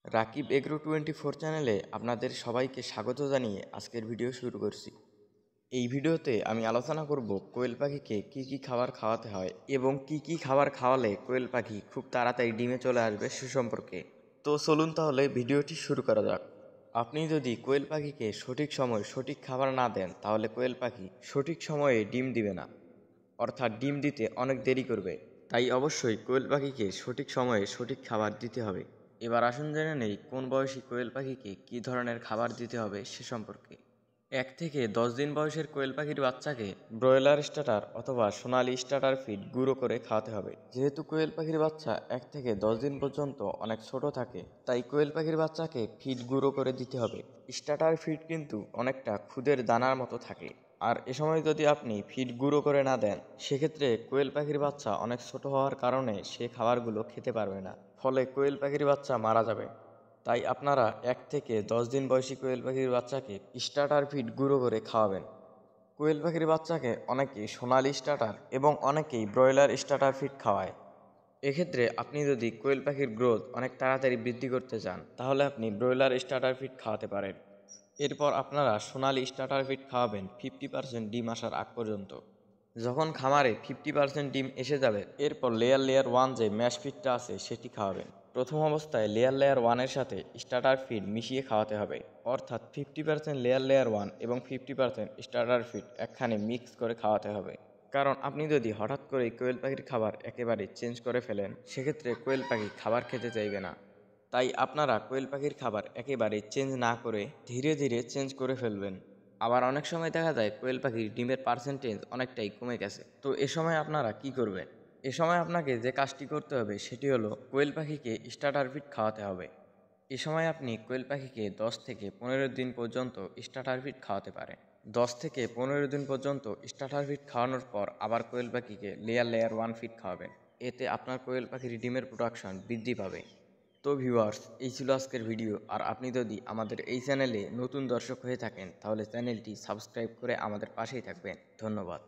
Rakib agro 24 চ্যানেলে আপনাদের সবাইকে স্বাগত জানিয়ে আজকের ভিডিও শুরু করছি। এই ভিডিওতে আমি আলোচনা করব কোয়েল পাখিকে কি খাবার খাওয়াতে হয় এবং কি খাবার খাওয়ালে কোয়েল পাখি খুব তাড়াতাড়ি ডিমে চলে আসবে সে সম্পর্কে। তো চলুন তাহলে ভিডিওটি শুরু করা যাক। আপনি যদি কোয়েল পাখিকে সঠিক সময় সঠিক খাবার না দেন তাহলে কোয়েল পাখি সঠিক সময়ে ডিম দিবে না, অর্থাৎ ডিম দিতে অনেক দেরি করবে। তাই অবশ্যই কোয়েল পাখিকে সঠিক সময়ে সঠিক খাবার দিতে হবে। এবার আসুন জেনে নেই কোন বয়সী কোয়েল পাখিকে কী ধরনের খাবার দিতে হবে সে সম্পর্কে। 1 থেকে 10 দিন বয়সের কোয়েল পাখির বাচ্চাকে ব্রয়লার স্টার্টার অথবা সোনালী স্টার্টার ফিড গুঁড়ো করে খাওয়াতে হবে। যেহেতু কোয়েল পাখির বাচ্চা 1 থেকে 10 দিন পর্যন্ত অনেক ছোট থাকে, তাই কোয়েল পাখির বাচ্চাকে ফিড গুঁড়ো করে দিতে হবে। স্টার্টার ফিড কিন্তু অনেকটা খুদের দানার মতো থাকে, আর এ সময় যদি আপনি ফিড গুঁড়ো করে না দেন সেক্ষেত্রে কোয়েল পাখির বাচ্চা অনেক ছোট হওয়ার কারণে সে খাবারগুলো খেতে পারবে না, ফলে কোয়েল পাখির বাচ্চা মারা যাবে। তাই আপনারা 1 থেকে 10 দিন বয়সী কোয়েল পাখির বাচ্চাকে স্টার্টার ফিড গুঁড়ো করে খাওয়াবেন। কোয়েল পাখির বাচ্চাকে অনেকেই সোনালী স্টার্টার এবং অনেকেই ব্রয়লার স্টার্টার ফিড খাওয়ায়। এক্ষেত্রে আপনি যদি কোয়েল পাখির গ্রোথ অনেক তাড়াতাড়ি বৃদ্ধি করতে চান তাহলে আপনি ব্রয়লার স্টার্টার ফিড খাওয়াতে পারেন। এরপর আপনারা সোনালী স্টার্টার ফিড খাওয়াবেন 50% ডিম আসার আগ পর্যন্ত। যখন খামারে 50% ডিম এসে যাবে এরপর লেয়ার 1 যে ম্যাশ ফিডটা আছে সেটি খাওয়াবেন। প্রথম অবস্থায় লেয়ার 1 এর সাথে স্টার্টার ফিড মিশিয়ে খাওয়াতে হবে, অর্থাৎ 50% লেয়ার 1 এবং 50% স্টার্টার ফিড একখানে মিক্স করে খাওয়াতে হবে। কারণ আপনি যদি হঠাৎ করে কোয়েল পাখির খাবার একেবারে চেঞ্জ করে ফেলেন সেক্ষেত্রে কোয়েল পাখি খাবার খেতে চাইবে না। তাই আপনারা কোয়েল পাখির খাবার একেবারে চেঞ্জ না করে ধীরে ধীরে চেঞ্জ করে ফেলবেন। আবার অনেক সময় দেখা যায় কোয়েল পাখির ডিমের পার্সেন্টেজ অনেকটাই কমে গেছে, তো এ সময় আপনারা কি করবেন? এ সময় আপনাকে যে কাজটি করতে হবে সেটি হলো কোয়েল পাখিকে স্টার্টার ফিড খাওয়াতে হবে। এ সময় আপনি কোয়েল পাখিকে 10 থেকে 15 দিন পর্যন্ত স্টার্টার ফিড খাওয়াতে পারেন। 10 থেকে 15 দিন পর্যন্ত স্টার্টার ফিড খাওয়ানোর পর আবার কোয়েল পাখিকে লেয়ার 1 ফিড খাওয়াবেন। এতে আপনার কোয়েল পাখির ডিমের প্রোডাকশন বৃদ্ধি পাবে। তো ভিউয়ার্স, এই ছিল আজকের ভিডিও। আর আপনি যদি আমাদের এই চ্যানেলে নতুন দর্শক হয়ে থাকেন তাহলে চ্যানেলটি সাবস্ক্রাইব করে আমাদের পাশেই থাকবেন। ধন্যবাদ।